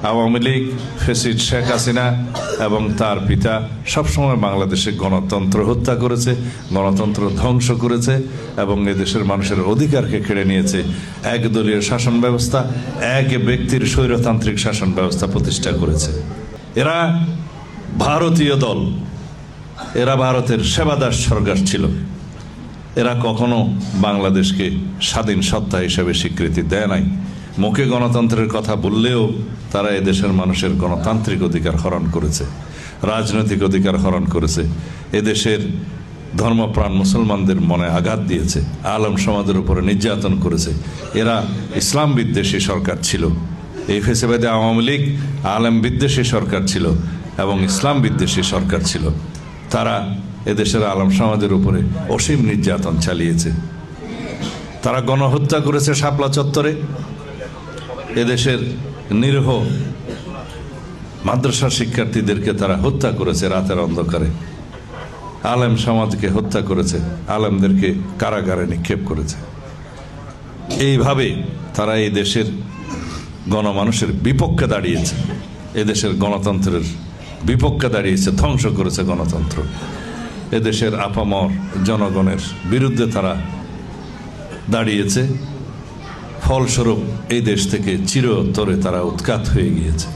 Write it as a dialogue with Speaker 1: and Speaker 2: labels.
Speaker 1: আওয়ামী লীগ, ফ্যাসিড শেখ হাসিনা এবং তার পিতা সবসময় বাংলাদেশে গণতন্ত্র হত্যা করেছে, গণতন্ত্র ধ্বংস করেছে এবং এদেশের মানুষের অধিকারকে কেড়ে নিয়েছে। একদলীয় শাসন ব্যবস্থা, এক ব্যক্তির স্বৈরতান্ত্রিক শাসন ব্যবস্থা প্রতিষ্ঠা করেছে। এরা ভারতীয় দল, এরা ভারতের সেবাদাস সরকার ছিল। এরা কখনো বাংলাদেশকে স্বাধীন সত্তা হিসেবে স্বীকৃতি দেয় নাই। মুখে গণতন্ত্রের কথা বললেও তারা এদেশের মানুষের গণতান্ত্রিক অধিকার হরণ করেছে, রাজনৈতিক অধিকার হরণ করেছে, এদেশের ধর্মপ্রাণ মুসলমানদের মনে আঘাত দিয়েছে, আলেম সমাজের উপরে নির্যাতন করেছে। এরা ইসলাম বিদ্বেষী সরকার ছিল। এই ফেসিবাদী আওয়ামী লীগ আলেম বিদ্বেষী সরকার ছিল এবং ইসলাম বিদ্বেষী সরকার ছিল। তারা এদেশের আলেম সমাজের উপরে অসীম নির্যাতন চালিয়েছে। তারা গণহত্যা করেছে শাপলা চত্বরে। এদেশের নিরীহ মাদ্রাসা শিক্ষার্থীদেরকে তারা হত্যা করেছে রাতের অন্ধকারে। আলেম সমাজকে হত্যা করেছে, আলেমদেরকে কারাগারে নিক্ষেপ করেছে। এইভাবে তারা এই দেশের গণমানুষের বিপক্ষে দাঁড়িয়েছে, এদেশের গণতন্ত্রের বিপক্ষে দাঁড়িয়েছে, ধ্বংস করেছে গণতন্ত্র। এদেশের আপামর জনগণের বিরুদ্ধে তারা দাঁড়িয়েছে। ফলস্বরূপ এই দেশ থেকে চিরতরে তারা উৎখাত হয়ে গিয়েছে।